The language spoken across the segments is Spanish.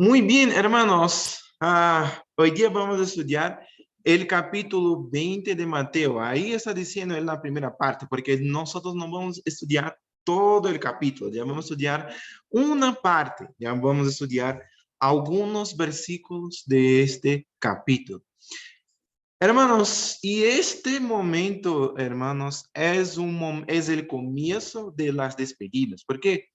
Muy bien, hermanos. Hoy día vamos a estudiar el capítulo 20 de Mateo. Ahí está diciendo en la primera parte, porque nosotros no vamos a estudiar todo el capítulo, ya vamos a estudiar una parte, ya vamos a estudiar algunos versículos de este capítulo. Hermanos, y este momento, hermanos, es el comienzo de las despedidas, porque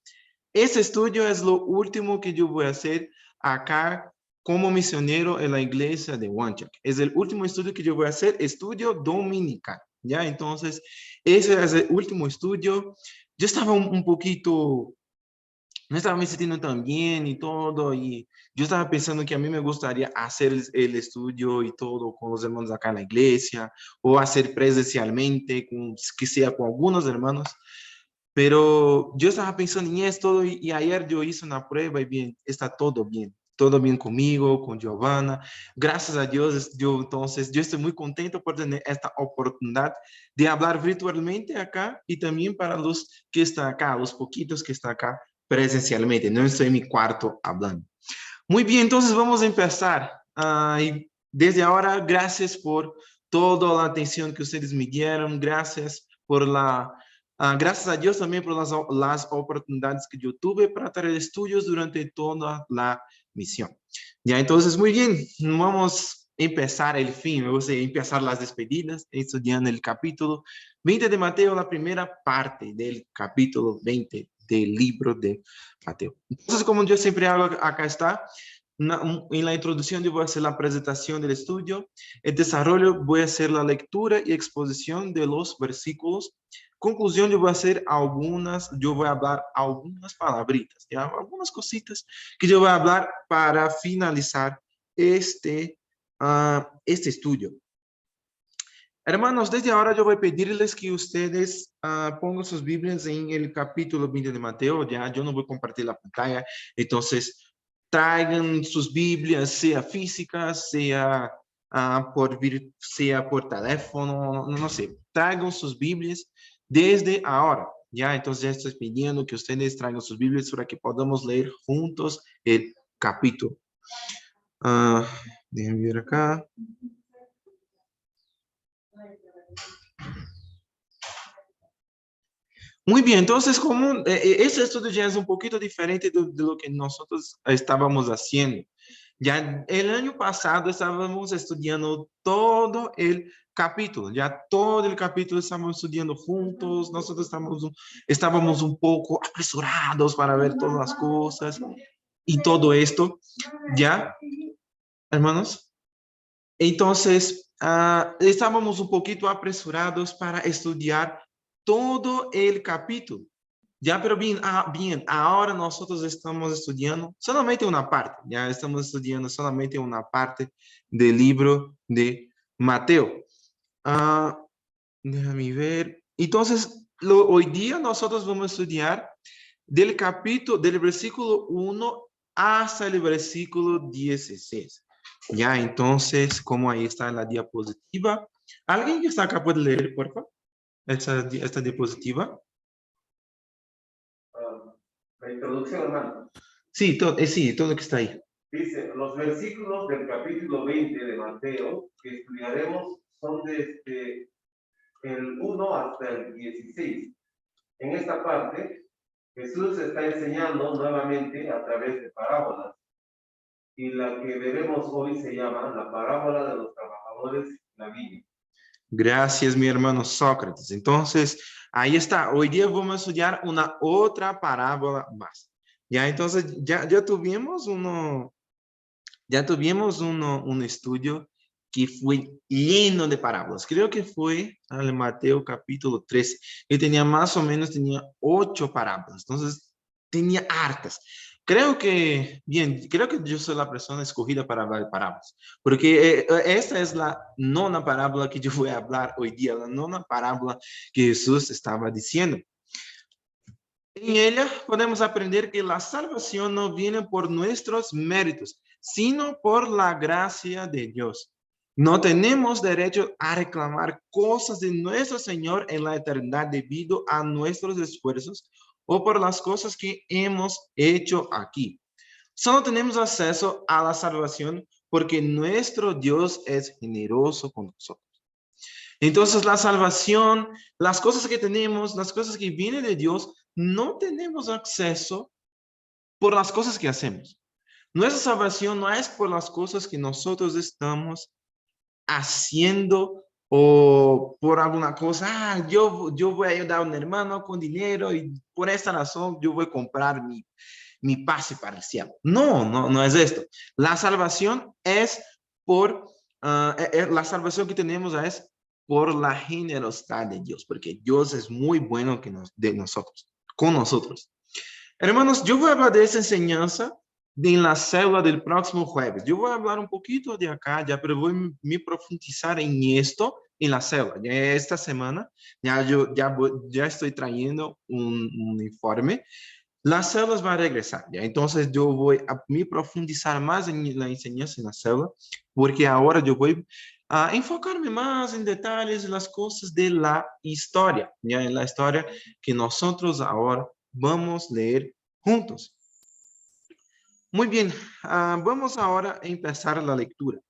ese estudio es lo último que yo voy a hacer acá como misionero en la iglesia de Huanchac. Es el último estudio que yo voy a hacer, estudio dominical, ¿ya? Entonces, ese es el último estudio. Yo estaba un poquito, no estaba me sintiendo tan bien y todo, y yo estaba pensando que a mí me gustaría hacer el estudio y todo con los hermanos acá en la iglesia, o hacer presencialmente, que sea con algunos hermanos. Pero yo estaba pensando en esto y ayer yo hice una prueba y bien, está todo bien conmigo, con Giovanna. Gracias a Dios, yo estoy muy contento por tener esta oportunidad de hablar virtualmente acá y también para los que están acá, los poquitos que están acá presencialmente. No estoy en mi cuarto hablando. Muy bien, entonces vamos a empezar. Y desde ahora, gracias por toda la atención que ustedes me dieron. Gracias por gracias a Dios también por las oportunidades que yo tuve para traer estudios durante toda la misión. Ya, entonces, muy bien, vamos a empezar el fin, vamos a empezar las despedidas, estudiando el capítulo 20 de Mateo, la primera parte del capítulo 20 del libro de Mateo. Entonces, como yo siempre hago, acá está. En la introducción yo voy a hacer la presentación del estudio, el desarrollo voy a hacer la lectura y exposición de los versículos, conclusión yo voy a hacer yo voy a hablar algunas palabritas, ¿ya? Algunas cositas que yo voy a hablar para finalizar este estudio. Hermanos, desde ahora yo voy a pedirles que ustedes pongan sus Biblias en el capítulo 20 de Mateo, ya yo no voy a compartir la pantalla, entonces traigan sus Biblias, sea físicas, sea por teléfono, no sé, traigan sus Biblias desde ahora, ya, entonces ya estoy pidiendo que ustedes traigan sus Biblias para que podamos leer juntos el capítulo. Déjenme ver acá. Muy bien, entonces como este estudio ya es un poquito diferente de lo que nosotros estábamos haciendo. Ya el año pasado estábamos estudiando todo el capítulo, ya todo el capítulo estábamos estudiando juntos, nosotros estábamos un poco apresurados para ver todas las cosas y todo esto, ¿ya, hermanos? Entonces, estábamos un poquito apresurados para estudiar todo el capítulo. Ya, pero bien, bien, ahora nosotros estamos estudiando solamente una parte, ya estamos estudiando solamente una parte del libro de Mateo. Ah, Déjame ver. Entonces, hoy día nosotros vamos a estudiar del versículo 1 hasta el versículo 16. Ya, entonces, como ahí está la diapositiva. ¿Alguien que está acá puede leer, por favor? Esta diapositiva. La introducción, hermano. Sí, todo lo que está ahí. Dice, los versículos del capítulo 20 de Mateo que estudiaremos son desde el 1 hasta el 16. En esta parte, Jesús está enseñando nuevamente a través de parábolas. Y la que veremos hoy se llama la parábola de los trabajadores en la viña. Gracias, mi hermano Sócrates. Entonces, ahí está. Hoy día vamos a estudiar una otra parábola más. Ya, entonces, ya tuvimos un estudio que fue lleno de parábolas. Creo que fue al Mateo capítulo 13. Yo tenía más o menos, tenía 8 parábolas. Entonces, tenía hartas. Creo que yo soy la persona escogida para hablar de parábolas, porque esta es la nona parábola que yo voy a hablar hoy día, la nona parábola que Jesús estaba diciendo. En ella podemos aprender que la salvación no viene por nuestros méritos, sino por la gracia de Dios. No tenemos derecho a reclamar cosas de nuestro Señor en la eternidad debido a nuestros esfuerzos o por las cosas que hemos hecho aquí. Solo tenemos acceso a la salvación porque nuestro Dios es generoso con nosotros. Entonces la salvación, las cosas que tenemos, las cosas que vienen de Dios, no tenemos acceso por las cosas que hacemos. Nuestra salvación no es por las cosas que nosotros estamos haciendo o por alguna cosa. Yo voy a ayudar a un hermano con dinero y por esta razón yo voy a comprar mi pase para el cielo. No es esto. La salvación es por, la salvación que tenemos es por la generosidad de Dios, porque Dios es muy bueno de nosotros, con nosotros. Hermanos, yo voy a hablar de esa enseñanza en la célula del próximo jueves. Yo voy a hablar un poquito de acá, ya, pero voy a me profundizar en esto en la célula. Ya esta semana ya estoy trayendo un informe. Las células van a regresar, ¿ya? Entonces yo voy a me profundizar más en la enseñanza en la célula, porque ahora yo voy a enfocarme más en detalles en las cosas de la historia, ¿ya? En la historia que nosotros ahora vamos a leer juntos. Muy bien, vamos ahora a empezar la lectura.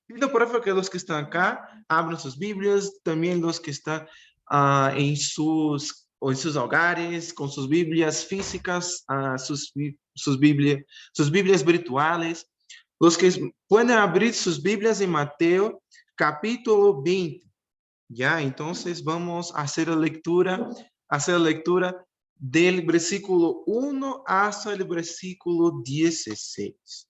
Pido por favor que los que están acá abran sus Biblias, también los que están en sus hogares, con sus Biblias físicas, sus Biblias virtuales. Los que pueden abrir sus Biblias en Mateo capítulo 20. Ya, entonces vamos a hacer la lectura del versículo 1 hasta el versículo 16.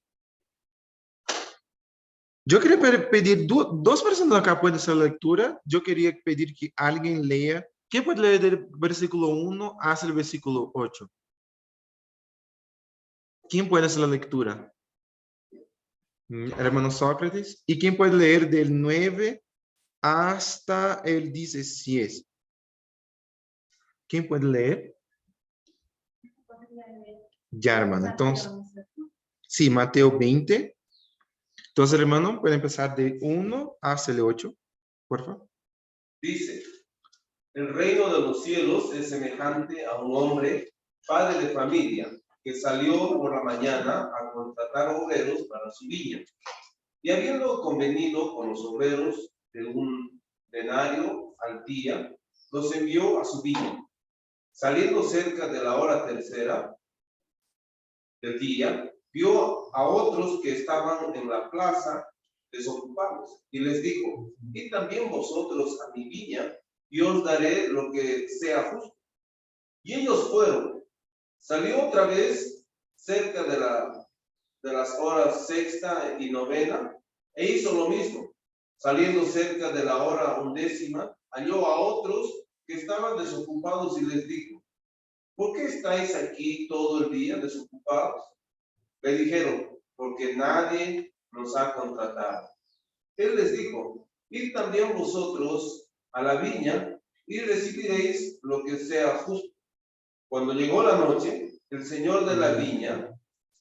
Yo quería pedir, dos personas acá pueden hacer la lectura. Yo quería pedir que alguien lea. ¿Quién puede leer del versículo 1 hasta el versículo 8? ¿Quién puede hacer la lectura? Hermano Sócrates. ¿Y quién puede leer del 9 hasta el 16? ¿Quién puede leer? Ya, hermano. Entonces, sí, Mateo 20. Entonces, hermano, puede empezar de 1 hasta el 8, por favor. Dice, el reino de los cielos es semejante a un hombre, padre de familia, que salió por la mañana a contratar obreros para su viña. Y habiendo convenido con los obreros de un denario al día, los envió a su viña. Saliendo cerca de la hora tercera del día, vio a otros que estaban en la plaza desocupados y les dijo, id también vosotros a mi viña y os daré lo que sea justo. Y ellos fueron. Salió otra vez cerca de las horas sexta y novena e hizo lo mismo. Saliendo cerca de la hora undécima, halló a otros que estaban desocupados y les dijo, ¿por qué estáis aquí todo el día desocupados? Le dijeron, porque nadie nos ha contratado. Él les dijo, id también vosotros a la viña y recibiréis lo que sea justo. Cuando llegó la noche, el señor de la viña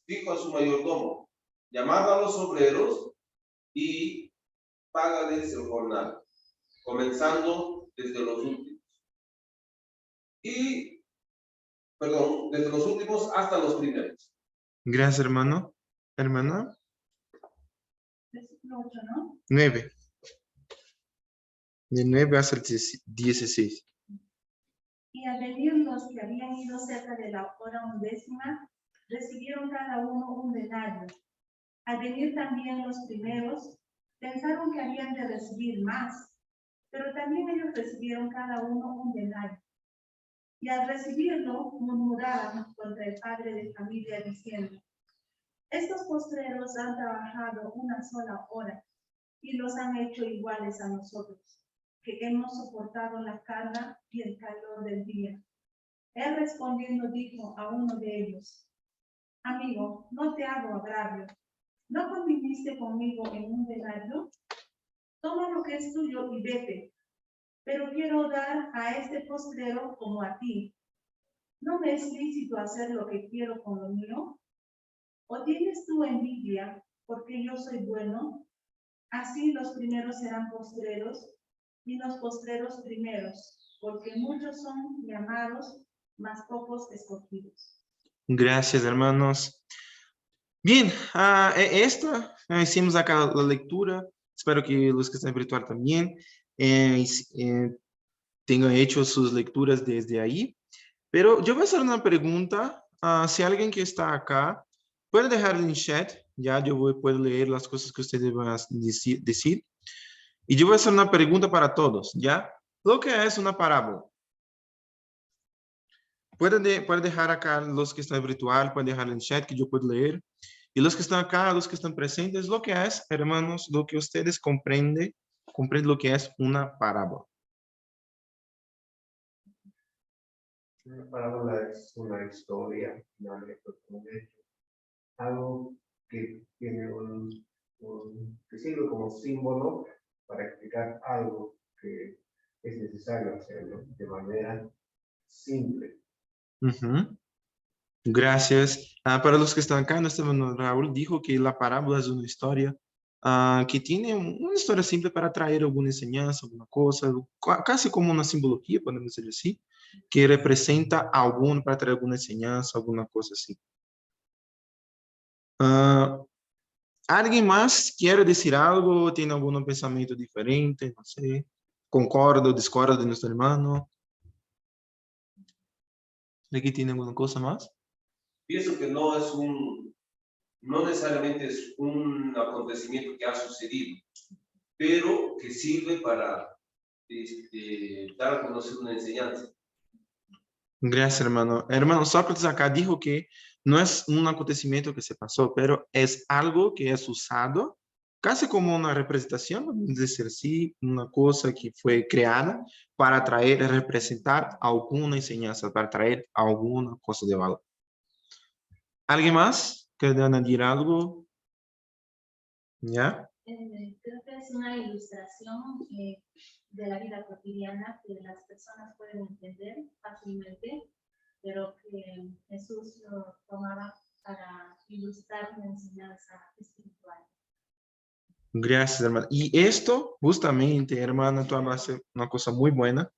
dijo a su mayordomo, llamad a los obreros y págales el jornal, comenzando desde los últimos. Desde los últimos hasta los primeros. Gracias, hermano. Hermana. Versículo 8, ¿no? 9. De 9 hasta el 16. Y al venir los que habían ido cerca de la hora undécima, recibieron cada uno un denario. Al venir también los primeros, pensaron que habían de recibir más, pero también ellos recibieron cada uno un denario. Y al recibirlo, murmuraban contra el padre de familia, diciendo, estos postreros han trabajado una sola hora, y los han hecho iguales a nosotros, que hemos soportado la carga y el calor del día. Él respondiendo dijo a uno de ellos, amigo, no te hago agravio. ¿No conviniste conmigo en un denario? Toma lo que es tuyo y vete. Pero quiero dar a este postrero como a ti. ¿No me es lícito hacer lo que quiero con lo mío? ¿O tienes tú envidia porque yo soy bueno? Así los primeros serán postreros y los postreros primeros, porque muchos son llamados, mas pocos escogidos. Gracias, hermanos. Bien, hicimos acá la lectura. Espero que los que están virtual también tengan hecho sus lecturas desde ahí. Pero yo voy a hacer una pregunta. Si alguien que está acá puede dejar en el chat, ya puedo leer las cosas que ustedes van a decir. Y yo voy a hacer una pregunta para todos, ¿ya? Lo que es una parábola. Puede dejar acá los que están virtual, puede dejar en el chat que yo puedo leer. Y los que están acá, los que están presentes, lo que es, hermanos, lo que ustedes comprenden lo que es una parábola. Una parábola es una historia, una anécdota, un hecho, algo que tiene que sirve como símbolo para explicar algo que es necesario hacerlo de manera simple. Gracias. Para los que están acá, Raúl dijo que la parábola es una historia que tiene una historia simple para traer alguna enseñanza, alguna cosa, casi como una simbología, podemos decir así, que representa para traer alguna enseñanza, alguna cosa así. ¿Alguien más quiere decir algo? ¿Tiene algún pensamiento diferente? No sé. ¿Concorda o discorda de nuestro hermano? ¿Aquí tiene alguna cosa más? Pienso que no necesariamente es un acontecimiento que ha sucedido, pero que sirve para dar a conocer una enseñanza. Gracias, hermano. Hermano, Sócrates acá dijo que no es un acontecimiento que se pasó, pero es algo que es usado casi como una representación, vamos a decir así, una cosa que fue creada para representar alguna enseñanza, para traer alguna cosa de valor. ¿Alguien más quiere añadir algo? ¿Ya? Creo que es una ilustración de la vida cotidiana que las personas pueden entender fácilmente, pero que Jesús lo tomaba para ilustrar una enseñanza espiritual. Gracias, hermano. Y esto, justamente, hermana, tú hablaste una cosa muy buena,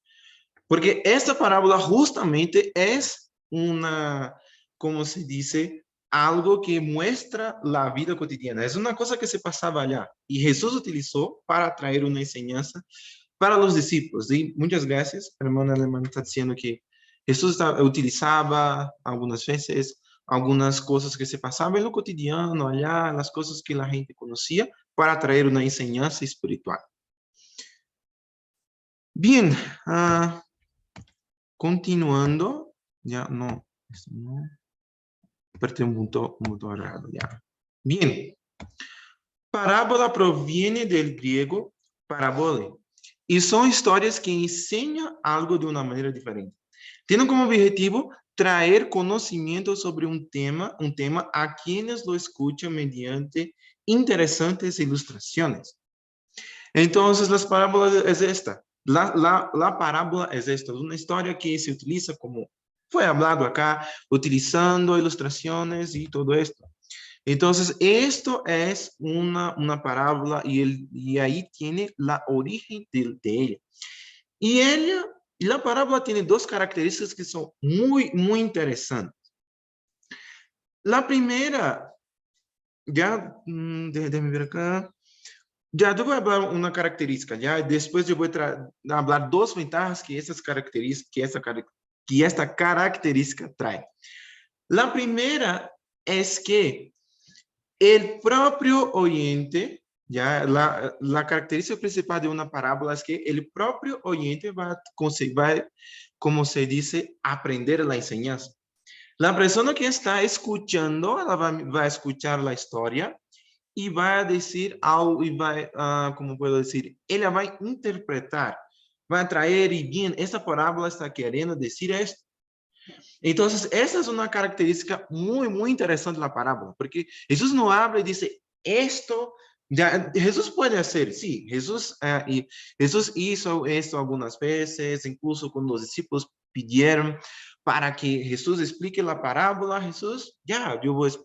porque esta parábola justamente es como se dice, algo que muestra la vida cotidiana. Es una cosa que se pasaba allá y Jesús utilizó para traer una enseñanza para los discípulos. Y muchas gracias, hermana alemana, está diciendo que Jesús utilizaba algunas veces algunas cosas que se pasaban en lo cotidiano allá, las cosas que la gente conocía, para traer una enseñanza espiritual. Bien, continuando, ya no, aperté un punto errado ya. Bien, parábola proviene del griego parabole y son historias que enseñan algo de una manera diferente. Tienen como objetivo traer conocimiento sobre un tema a quienes lo escuchan mediante interesantes ilustraciones. Entonces, las parábolas es esta. La parábola es esta, una historia que se utiliza como fue hablado acá, utilizando ilustraciones y todo esto. Entonces, esto es una parábola y ahí tiene la origen de ella. Y la parábola tiene dos características que son muy, muy interesantes. La primera, ya, déjame ver acá. Ya, yo voy a hablar una característica, ya, después yo voy a hablar dos ventajas que esta característica trae. La primera es que el propio oyente, ya, la característica principal de una parábola es que el propio oyente va, como se dice, aprender la enseñanza. La persona que está escuchando, ela va a escuchar la historia y va a decir algo, y va, como puedo decir, ella va a interpretar, va a traer, y bien, esta parábola está queriendo decir esto. Entonces, esa es una característica muy, muy interesante de la parábola, porque Jesús no habla y dice, esto, ya, Jesús puede hacer, sí, Jesús hizo esto algunas veces, incluso cuando los discípulos pidieron para que Jesús explique la parábola, Jesús, ya,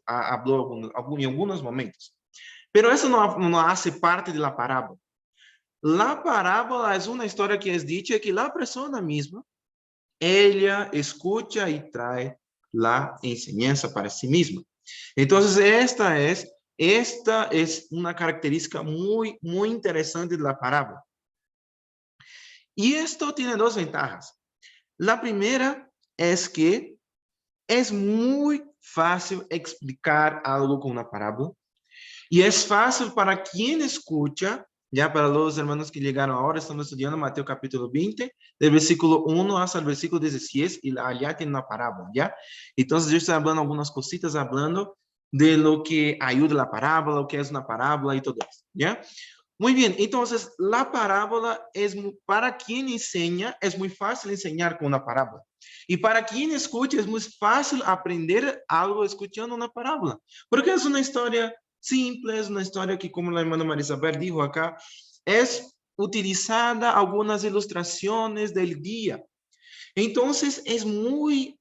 habló en algunos momentos. Pero eso no hace parte de la parábola. La parábola es una historia que es dicha que la persona misma, ella escucha y trae la enseñanza para sí misma. Entonces, esta es una característica muy, muy interesante de la parábola. Y esto tiene dos ventajas. La primera es que es muy fácil explicar algo con una parábola. Y es fácil para quien escucha, ya para los hermanos que llegaron ahora, estamos estudiando Mateo capítulo 20, del versículo 1 hasta el versículo 16, y allá tiene una parábola, ¿ya? Entonces yo estoy hablando algunas cositas, hablando de lo que ayuda la parábola, lo que es una parábola y todo eso, ¿ya? Muy bien, entonces la parábola es para quien enseña, es muy fácil enseñar con una parábola. Y para quien escucha, es muy fácil aprender algo escuchando una parábola. Porque es una historia simple, es una historia que, como la hermana Marisabel dijo acá, es utilizada algunas ilustraciones del día. Entonces es muy,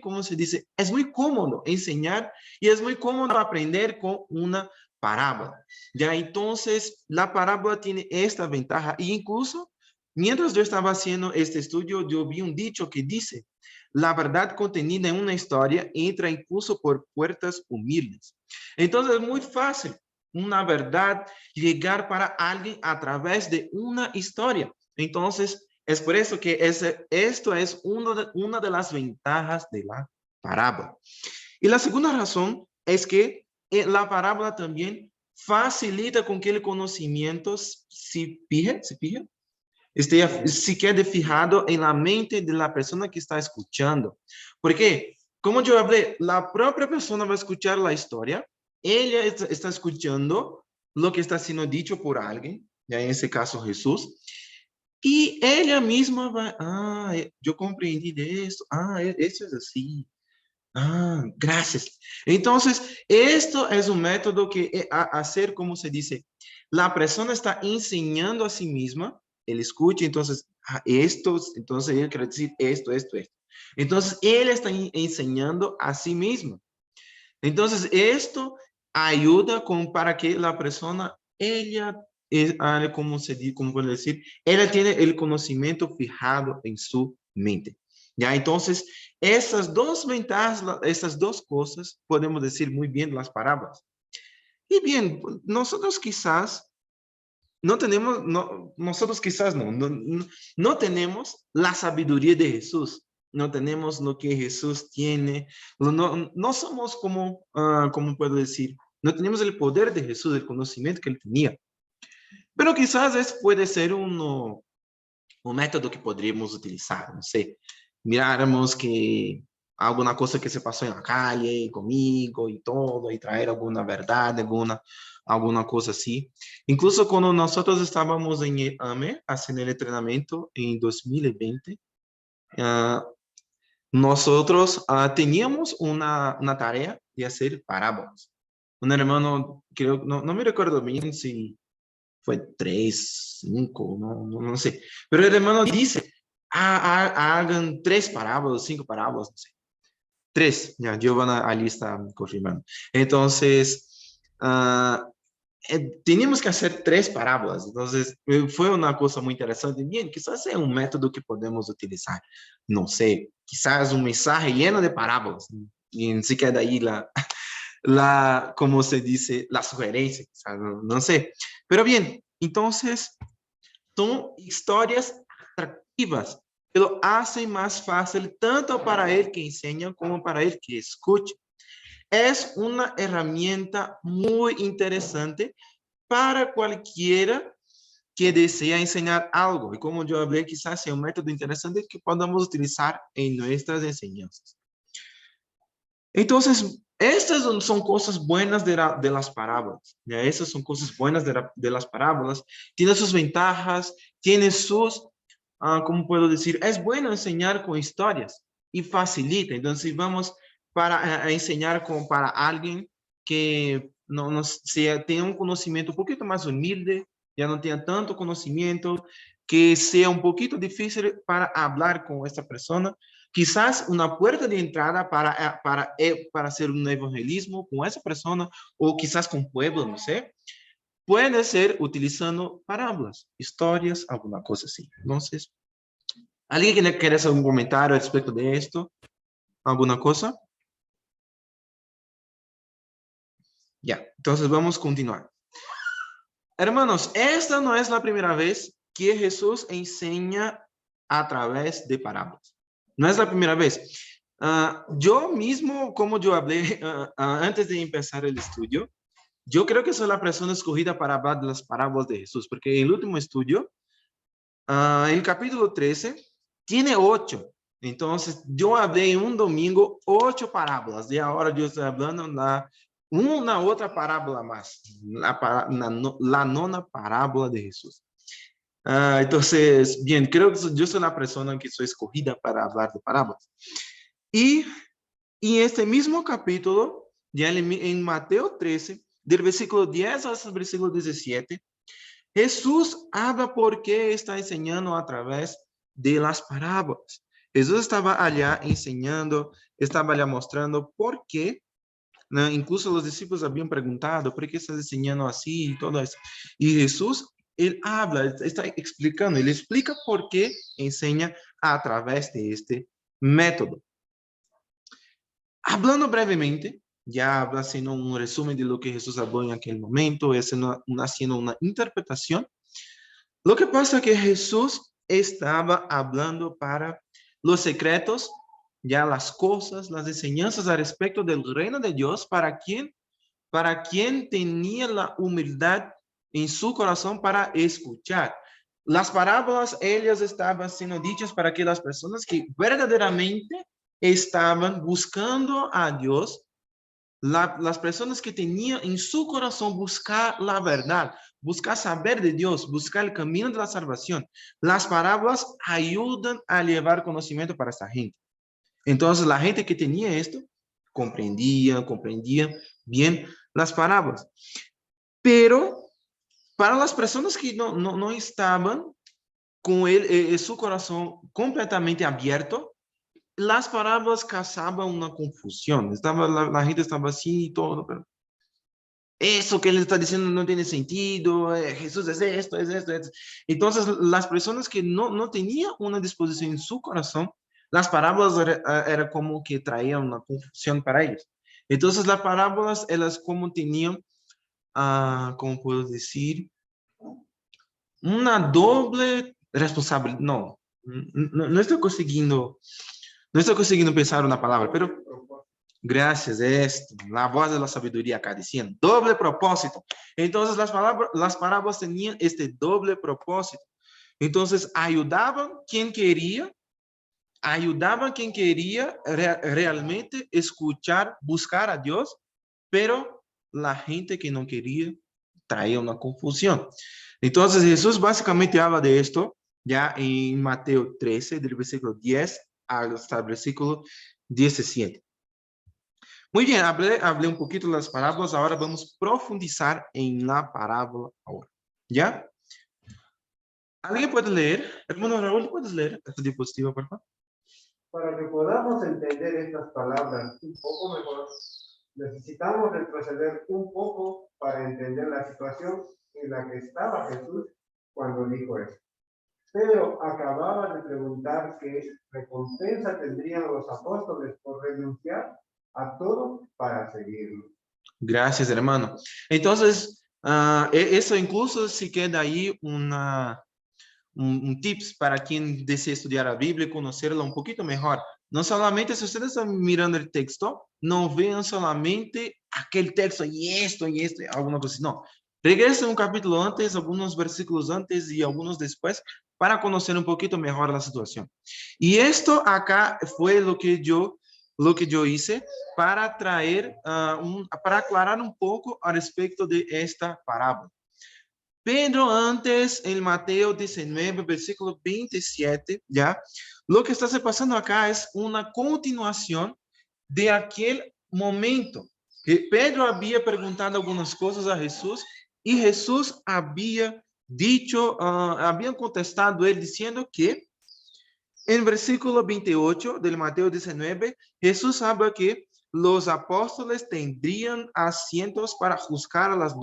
¿cómo se dice? Es muy cómodo enseñar y es muy cómodo aprender con una parábola. Ya entonces la parábola tiene esta ventaja. E incluso mientras yo estaba haciendo este estudio, yo vi un dicho que dice, la verdad contenida en una historia entra incluso por puertas humildes. Entonces es muy fácil una verdad llegar para alguien a través de una historia. Entonces, es por eso que esto es una de las ventajas de la parábola. Y la segunda razón es que la parábola también facilita con que el conocimiento se quede fijado en la mente de la persona que está escuchando. Porque, como yo hablé, la propia persona va a escuchar la historia, ella está escuchando lo que está siendo dicho por alguien, ya en ese caso Jesús, y ella misma va, yo comprendí de esto, eso es así, gracias. Entonces, esto es un método que hacer, como se dice, la persona está enseñando a sí misma, él escucha, entonces, entonces él quiere decir esto. Entonces, él está enseñando a sí mismo. Entonces, esto ayuda para que la persona, ella, como puedo decir, ella tiene el conocimiento fijado en su mente. Ya, entonces, esas dos ventajas, esas dos cosas, podemos decir muy bien las parábolas. Y bien, nosotros quizás no tenemos la sabiduría de Jesús. No tenemos lo que Jesús tiene. No somos como puedo decir, no tenemos el poder de Jesús, el conocimiento que él tenía. Pero quizás puede ser un método que podríamos utilizar, no sé. Miráramos que alguna cosa que se pasó en la calle conmigo y todo, y traer alguna verdad, alguna cosa así. Incluso cuando nosotros estábamos en AME, haciendo el entrenamiento en 2020, nosotros teníamos una tarea de hacer parábolas. Un hermano, creo, no me recuerdo bien si fue 3, 5, no sé. Pero el hermano dice, hagan 3 parábolas, 5 parábolas, no sé. 3, ya, Giovanna allí está confirmando. Entonces, teníamos que hacer 3 parábolas. Entonces, fue una cosa muy interesante. Bien, quizás sea un método que podemos utilizar. No sé, quizás un mensaje lleno de parábolas. Y se queda ahí como se dice, la sugerencia, no sé. Pero bien, entonces son historias atractivas que lo hacen más fácil tanto para el que enseña como para el que escucha. Es una herramienta muy interesante para cualquiera que desea enseñar algo. Y como yo hablé, quizás sea un método interesante que podamos utilizar en nuestras enseñanzas. Entonces, estas son cosas buenas de las parábolas. ¿Ya? Esas son cosas buenas de las parábolas. Tiene sus ventajas, tiene sus, ¿cómo puedo decir? Es bueno enseñar con historias y facilita. Entonces, vamos a enseñar para alguien que tenga un conocimiento un poquito más humilde, ya no tenga tanto conocimiento, que sea un poquito difícil para hablar con esta persona. Quizás una puerta de entrada para hacer un evangelismo con esa persona o quizás con pueblo, no sé. Puede ser utilizando parábolas, historias, alguna cosa así. Entonces, ¿alguien quiere hacer un comentario respecto de esto? ¿Alguna cosa? Ya, entonces vamos a continuar. Hermanos, esta no es la primera vez que Jesús enseña a través de parábolas. No es la primera vez. Yo mismo, como yo hablé antes de empezar el estudio, yo creo que soy la persona escogida para hablar de las parábolas de Jesús, porque el último estudio, el capítulo 13, tiene 8. Entonces, yo hablé en un domingo 8 parábolas, y ahora yo estoy hablando una otra parábola más, la nona parábola de Jesús. Entonces, bien, creo que yo soy la persona que soy escogida para hablar de parábolas. Y este mismo capítulo, ya en Mateo 13, del versículo 10 hasta el versículo 17, Jesús habla por qué está enseñando a través de las parábolas. Jesús estaba allá enseñando, estaba allá mostrando por qué, ¿no? Incluso los discípulos habían preguntado, ¿por qué estás enseñando así y todo eso? Y Jesús, él habla, está explicando, él explica por qué enseña a través de este método. Hablando brevemente, ya haciendo un resumen de lo que Jesús habló en aquel momento, haciendo una interpretación. Lo que pasa es que Jesús estaba hablando para los secretos, ya las cosas, las enseñanzas al respecto del reino de Dios, para quien tenía la humildad en su corazón para escuchar. Las parábolas, ellas estaban siendo dichas para que las personas que verdaderamente estaban buscando a Dios, las personas que tenían en su corazón buscar la verdad, buscar saber de Dios, buscar el camino de la salvación. Las parábolas ayudan a llevar conocimiento para esta gente. Entonces, la gente que tenía esto comprendía bien las parábolas. Pero para las personas que no estaban con su corazón completamente abierto, las parábolas causaban una confusión. La gente estaba así y todo, pero eso que él está diciendo no tiene sentido, Jesús es esto, es esto, es esto. Entonces, las personas que no tenían una disposición en su corazón, las parábolas era como que traían una confusión para ellos. Entonces, las parábolas, ellas como tenían, ¿cómo puedo decir? Una doble responsabilidad. No estoy consiguiendo pensar una palabra, pero gracias, esto, la voz de la sabiduría acá diciendo, doble propósito. Entonces las parábolas tenían este doble propósito. Entonces ayudaban quien quería realmente escuchar, buscar a Dios, pero la gente que no quería traía una confusión. Entonces Jesús básicamente habla de esto ya en Mateo 13, del versículo 10 hasta el versículo 17. Muy bien, hablé un poquito de las parábolas, ahora vamos a profundizar en la parábola ahora. ¿Ya? ¿Alguien puede leer? Hermano Raúl, ¿puedes leer esta diapositiva, por favor? Para que podamos entender estas palabras un poco mejor, necesitamos retroceder un poco para entender la situación en la que estaba Jesús cuando dijo esto. Pedro acababa de preguntar qué recompensa tendrían los apóstoles por renunciar a todo para seguirlo. Gracias, hermano. Entonces, eso incluso si queda ahí un tips para quien desea estudiar la Biblia y conocerla un poquito mejor. No solamente, si ustedes están mirando el texto, no vean solamente aquel texto y esto, alguna cosa así. No, regresen un capítulo antes, algunos versículos antes y algunos después para conocer un poquito mejor la situación. Y esto acá fue lo que yo hice para para aclarar un poco al respecto de esta parábola. Pedro antes, en Mateo 19, versículo 27, ¿ya? Lo que está pasando acá es una continuación de aquel momento que Pedro había preguntado algunas cosas a Jesús y Jesús había dicho, habían contestado él diciendo que en versículo 28 del Mateo 19, Jesús habla que los apóstoles tendrían asientos para juzgar a las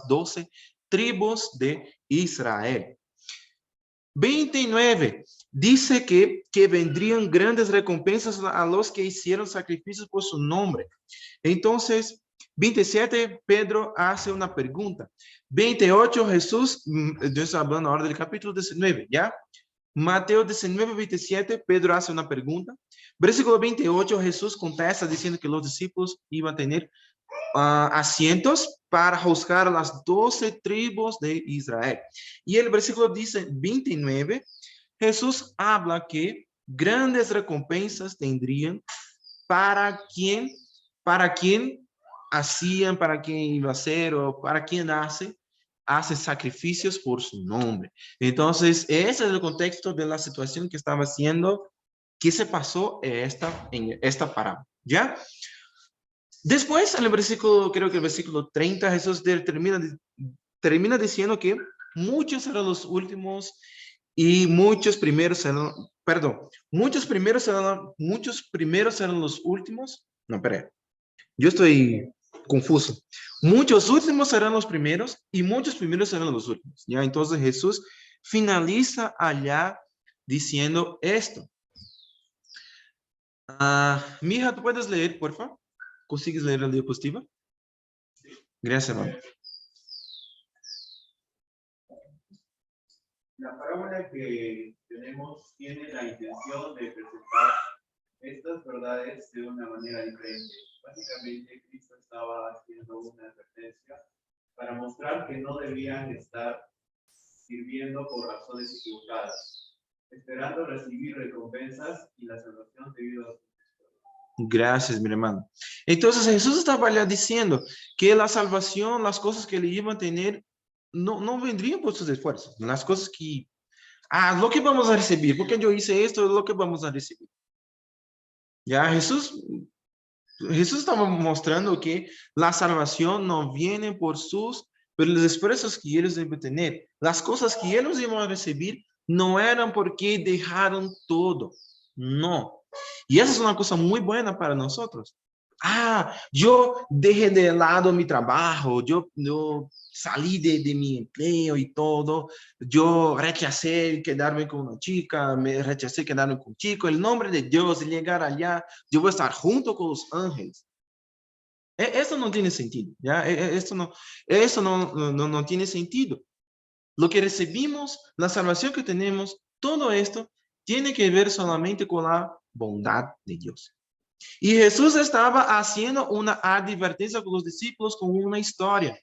12 tribus de Israel. 29 dice que vendrían grandes recompensas a los que hicieron sacrificios por su nombre. Entonces, 27, Pedro hace una pregunta. 28, Jesús, yo estoy hablando ahora del capítulo 19, ¿ya? Mateo 19, 27, Pedro hace una pregunta. Versículo 28, Jesús contesta diciendo que los discípulos iban a tener asientos para juzgar a las 12 tribus de Israel. Y el versículo dice 29, Jesús habla que grandes recompensas tendrían para quien hacían, para quien iba a hacer o para quien hace sacrificios por su nombre. Entonces, ese es el contexto de la situación que estaba haciendo, que se pasó en esta parábola, ¿ya? Después, en el versículo, creo que el versículo 30, Jesús termina diciendo que muchos serán los últimos y muchos primeros serán, perdón, muchos primeros serán los últimos. No, espera, yo estoy confuso. Muchos últimos serán los primeros y muchos primeros serán los últimos. ¿Ya? Entonces Jesús finaliza allá diciendo esto. Mija, ¿tú puedes leer, por favor? ¿Consigues leer la diapositiva? Gracias, hermano. La parábola que tenemos tiene la intención de presentar estas verdades de una manera diferente. Básicamente, Cristo estaba haciendo una advertencia para mostrar que no debían estar sirviendo por razones equivocadas, esperando recibir recompensas y la salvación debido a su. Gracias, mi hermano. Entonces Jesús estaba ya diciendo que la salvación, las cosas que le iban a tener, no vendrían por sus esfuerzos. Las cosas que, lo que vamos a recibir, porque yo hice esto, es lo que vamos a recibir. Ya Jesús estaba mostrando que la salvación no viene por los esfuerzos que ellos deben tener. Las cosas que ellos iban a recibir no eran porque dejaron todo. No. Y esa es una cosa muy buena para nosotros. Yo dejé de lado mi trabajo, yo salí de mi empleo y todo, yo rechacé quedarme con una chica, me rechacé quedarme con un chico, el nombre de Dios, llegar allá, yo voy a estar junto con los ángeles. Eso no tiene sentido, ¿ya? Eso no tiene sentido. Lo que recibimos, la salvación que tenemos, todo esto tiene que ver solamente con la bondad de Dios. Y Jesús estaba haciendo una advertencia con los discípulos con una historia,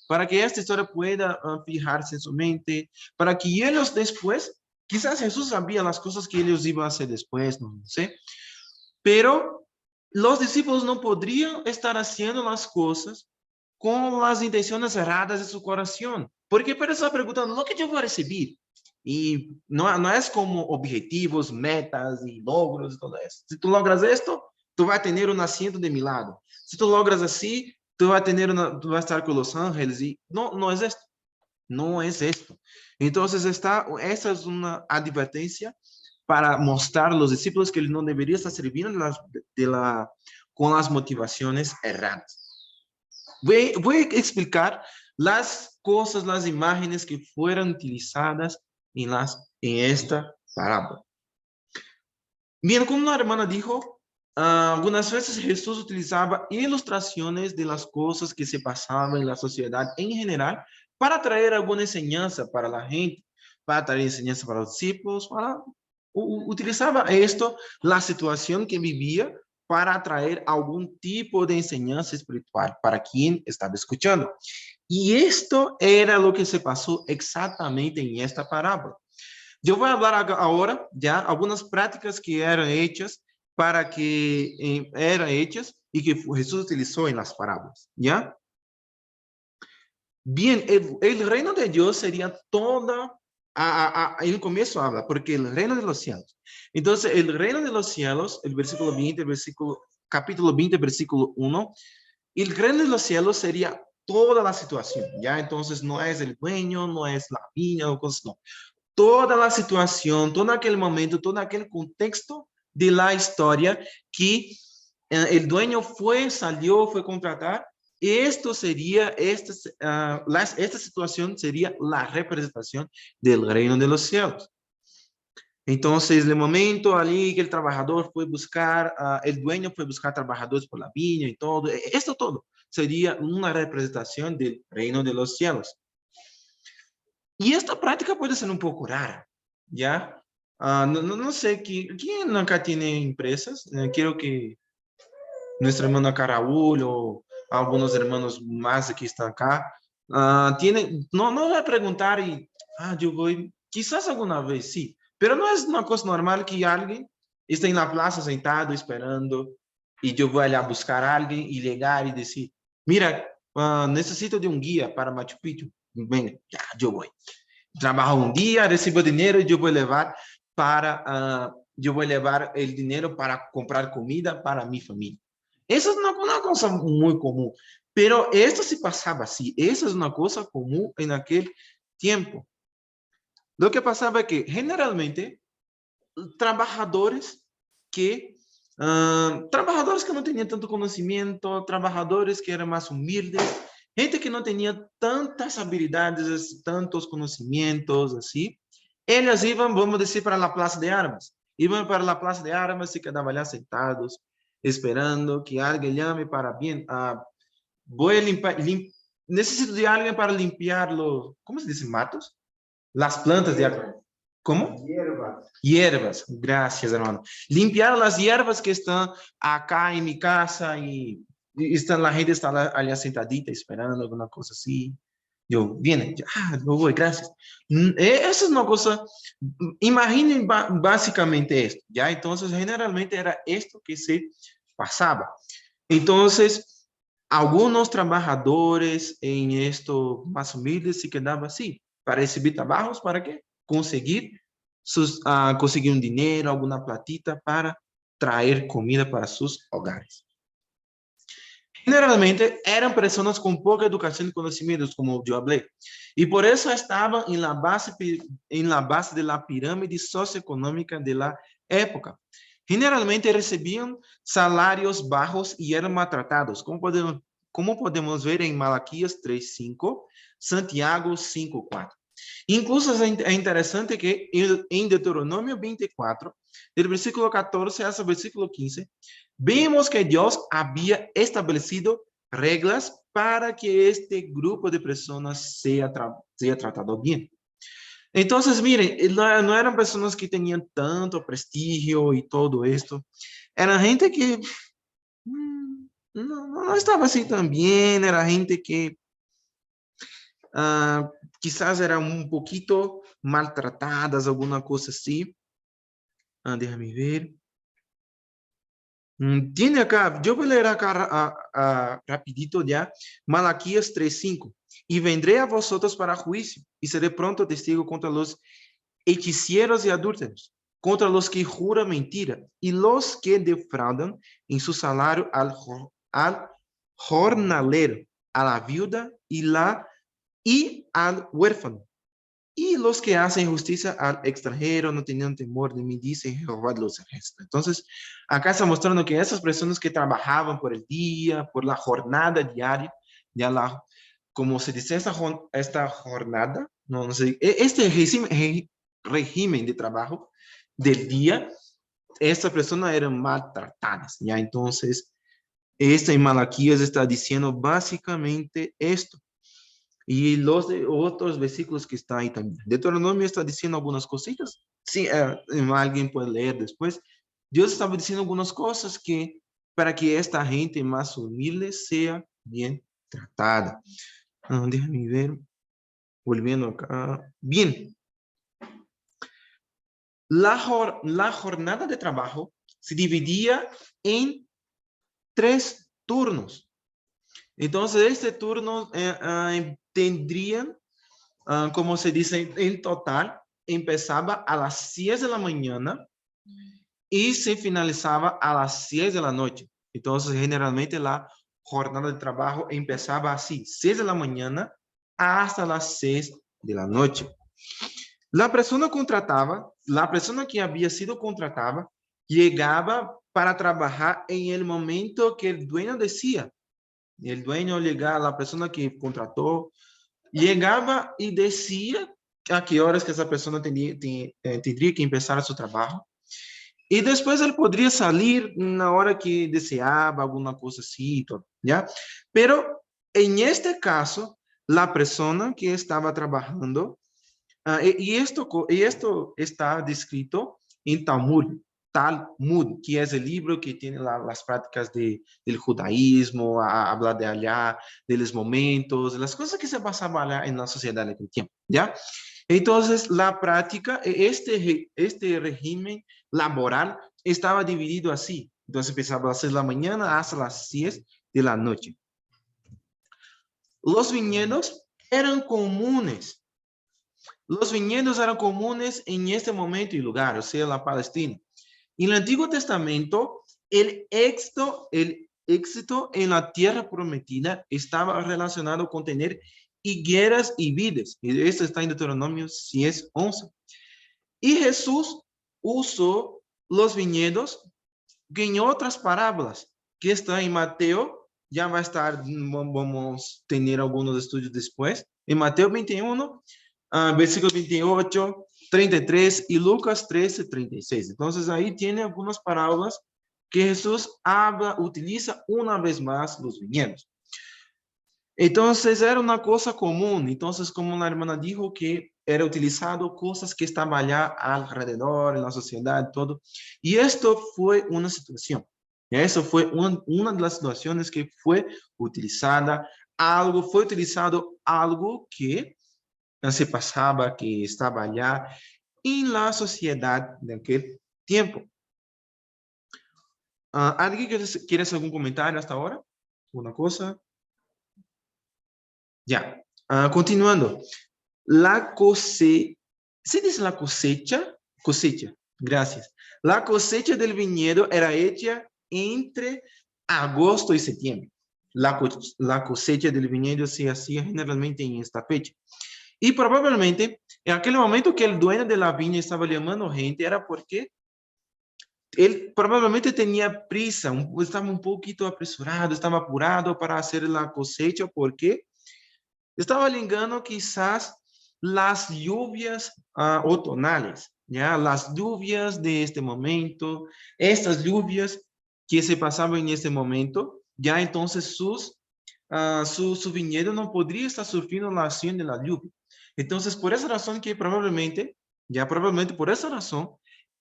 para que esta historia pueda fijarse en su mente, para que ellos después, quizás Jesús sabía las cosas que ellos iban a hacer después, no sé, pero los discípulos no podrían estar haciendo las cosas con las intenciones erradas de su corazón, porque para estar preguntando, ¿lo que yo voy a recibir? Y no es como objetivos, metas y logros y todo eso. Si tú logras esto, tú vas a tener un asiento de mi lado. Si tú logras así, tú vas a estar con los ángeles. Y no es esto. No es esto. Entonces, esa es una advertencia para mostrar a los discípulos que no deberían estar sirviendo con las motivaciones erradas. Voy a explicar las cosas, las imágenes que fueron utilizadas en esta parábola. Bien, como una hermana dijo, algunas veces Jesús utilizaba ilustraciones de las cosas que se pasaban en la sociedad en general para traer alguna enseñanza para la gente, para traer enseñanza para los discípulos, utilizaba esto, la situación que vivía, para traer algún tipo de enseñanza espiritual para quien estaba escuchando. Y esto era lo que se pasó exactamente en esta parábola. Yo voy a hablar ahora ya algunas prácticas que eran hechas y que Jesús utilizó en las parábolas, ¿ya? Bien, el reino de Dios sería toda, en el comienzo habla, porque el reino de los cielos. Entonces, el reino de los cielos, el versículo 20, capítulo 20, versículo 1, el reino de los cielos sería toda la situación, ¿ya? Entonces, no es el dueño, no es la viña o cosas, no. Toda la situación, todo aquel momento, todo aquel contexto de la historia que el dueño salió, fue a contratar. Esta situación sería la representación del reino de los cielos. Entonces, el momento allí que el trabajador fue a buscar, el dueño fue a buscar trabajadores por la viña y todo, esto todo. sería una representación del reino de los cielos. Y esta práctica puede ser un poco rara, ¿ya? No sé, ¿quién acá tiene empresas? Quiero que nuestro hermano acá Raúl o algunos hermanos más que están acá, no voy a preguntar y, yo voy, quizás alguna vez sí, pero no es una cosa normal que alguien esté en la plaza sentado esperando y yo voy a buscar a alguien y llegar y decir, mira, necesito de un guía para Machu Picchu. Venga, ya, yo voy. Trabajo un día, recibo dinero y yo voy a llevar el dinero para comprar comida para mi familia. Eso es una cosa muy común, pero esto se pasaba así, eso es una cosa común en aquel tiempo. Lo que pasaba es que generalmente trabajadores trabajadores que no tenían tanto conocimiento, trabajadores que eran más humildes, gente que no tenía tantas habilidades, tantos conocimientos, así, ellos iban, vamos a decir, para la plaza de armas. Iban para la plaza de armas y quedaban allá sentados, esperando que alguien llame para bien. Voy a necesito de alguien para limpiar los, ¿cómo se dice? Matos. Las plantas de agua. ¿Cómo? Hierbas. Hierbas, gracias hermano. Limpiar las hierbas que están acá en mi casa y la gente está allá sentadita esperando alguna cosa así. Yo, viene, no voy, gracias. Esa es una cosa, imaginen básicamente esto, ¿ya? Entonces, generalmente era esto que se pasaba. Entonces, algunos trabajadores en esto más humildes se quedaban así, para recibir trabajos, ¿para qué? Conseguir conseguir un dinero, alguna platita para traer comida para sus hogares. Generalmente eran personas con poca educación y conocimientos, como yo hablé, y por eso estaban en la base de la pirámide socioeconómica de la época. Generalmente recibían salarios bajos y eran maltratados, como podemos ver en Malaquías 3:5, Santiago 5:4. Incluso es interesante que en Deuteronomio 24, del versículo 14 hasta el versículo 15, vemos que Dios había establecido reglas para que este grupo de personas sea tratado bien. Entonces, miren, no eran personas que tenían tanto prestigio y todo esto. Eran gente que no estaba así tan bien, era gente que quizás eran un poquito maltratadas, alguna cosa así. Déjame ver. Tiene acá, yo voy a leer acá rapidito ya, Malaquías 3:5. Y vendré a vosotros para juicio, y seré pronto testigo contra los hechiceros y adúlteros, contra los que juran mentira, y los que defraudan en su salario al jornalero, a la viuda y al huérfano. Y los que hacen justicia al extranjero no tenían temor de mí, dice Jehová de los ejércitos. Entonces, acá está mostrando que esas personas que trabajaban por el día, por la jornada diaria, ya como se dice esta jornada, no sé, este régimen de trabajo del día, estas personas eran maltratadas, ya. Entonces, en Malaquías está diciendo básicamente esto. Y los de otros versículos que están ahí también. Deuteronomio está diciendo algunas cositas. Sí, alguien puede leer después. Dios estaba diciendo algunas cosas para que esta gente más humilde sea bien tratada. Déjame ver. Volviendo acá. Bien. La jornada de trabajo se dividía en 3 turnos. Entonces, este turno tendrían, como se dice, en total, empezaba a las 6 de la mañana y se finalizaba a las 6 de la noche. Entonces, generalmente la jornada de trabajo empezaba así, 6 de la mañana hasta las 6 de la noche. La persona que había sido contratada, llegaba para trabajar en el momento que el dueño decía. El dueño llegaba, la persona que contrató, llegaba y decía a qué horas que esa persona tendría que empezar su trabajo. Y después él podría salir una hora que deseaba, alguna cosa así, todo, ¿ya? Pero en este caso, la persona que estaba trabajando, y esto está descrito en Talmud, que es el libro que tiene las prácticas del judaísmo, habla de allá, de los momentos, de las cosas que se pasaban allá en la sociedad en aquel tiempo, ¿ya? Entonces, la práctica, este régimen laboral estaba dividido así. Entonces, empezaba a las 6 de la mañana hasta las 10 de la noche. Los viñedos eran comunes. Los viñedos eran comunes en este momento y lugar, o sea, la Palestina. En el Antiguo Testamento, el éxito en la tierra prometida estaba relacionado con tener higueras y vides. Y esto está en Deuteronomio 10:11. Y Jesús usó los viñedos en otras parábolas, que está en Mateo, ya va a estar, vamos a tener algunos estudios después, en Mateo 21, versículo 28, 33 y Lucas 13, 36. Entonces ahí tiene algunas parábolas que Jesús utiliza una vez más los viñedos. Entonces era una cosa común. Entonces, como la hermana dijo, que era utilizado cosas que estaban allá alrededor, en la sociedad, todo. Y esto fue una situación. Eso fue una de las situaciones que fue utilizado algo que se pasaba, que estaba allá en la sociedad de aquel tiempo. ¿Alguien quiere hacer algún comentario hasta ahora? ¿Una cosa? Ya. Continuando. La cosecha, ¿se dice la cosecha? Cosecha, gracias. La cosecha del viñedo era hecha entre agosto y septiembre. La cosecha del viñedo se hacía generalmente en esta fecha. Y probablemente, en aquel momento que el dueño de la viña estaba llamando gente, era porque él probablemente tenía prisa, estaba un poquito apresurado, estaba apurado para hacer la cosecha, porque estaba ligando quizás las lluvias otoñales, ¿ya? Las lluvias de este momento, estas lluvias que se pasaban en este momento, ya entonces su viñedo no podría estar sufriendo la acción de la lluvia. Entonces, por esa razón que probablemente por esa razón,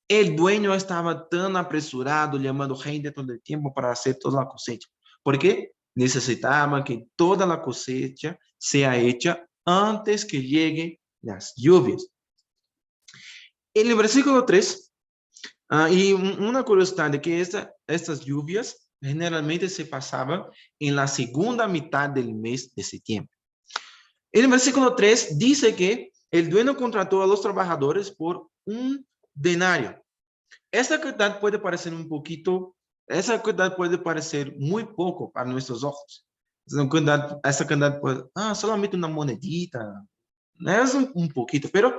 el dueño estaba tan apresurado, llamando gente todo el tiempo para hacer toda la cosecha. Porque necesitaba que toda la cosecha sea hecha antes que lleguen las lluvias. En el versículo 3, y una curiosidad de que estas lluvias generalmente se pasaban en la segunda mitad del mes de septiembre. En el versículo 3 dice que el dueño contrató a los trabajadores por un denario. Esa cantidad puede parecer muy poco para nuestros ojos. Esa cantidad puede, solamente una monedita, es un poquito, pero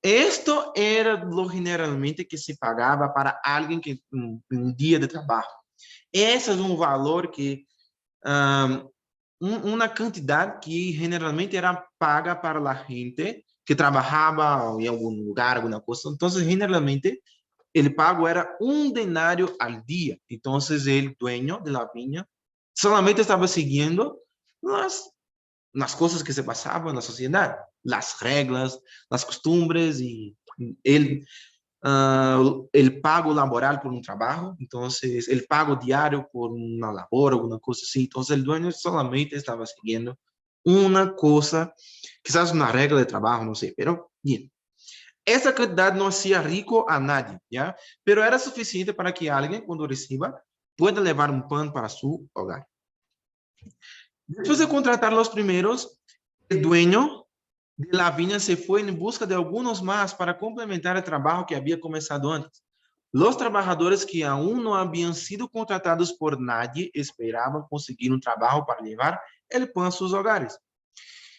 esto era lo generalmente que se pagaba para alguien que un día de trabajo. Ese es un valor que, una cantidad que generalmente era paga para la gente que trabajaba en algún lugar, alguna cosa. Entonces, generalmente, el pago era un denario al día. Entonces, el dueño de la viña solamente estaba siguiendo las cosas que se pasaban en la sociedad, las reglas, las costumbres y el pago laboral por un trabajo, entonces el pago diario por una labor, alguna cosa así. Entonces el dueño solamente estaba siguiendo una cosa, quizás una regla de trabajo, no sé, pero bien. Esa cantidad no hacía rico a nadie, ¿ya? Pero era suficiente para que alguien, cuando reciba, pueda llevar un pan para su hogar. Después de contratar los primeros, el dueño de la viña se fue en busca de algunos más para complementar el trabajo que había comenzado antes. Los trabajadores que aún no habían sido contratados por nadie esperaban conseguir un trabajo para llevar el pan a sus hogares.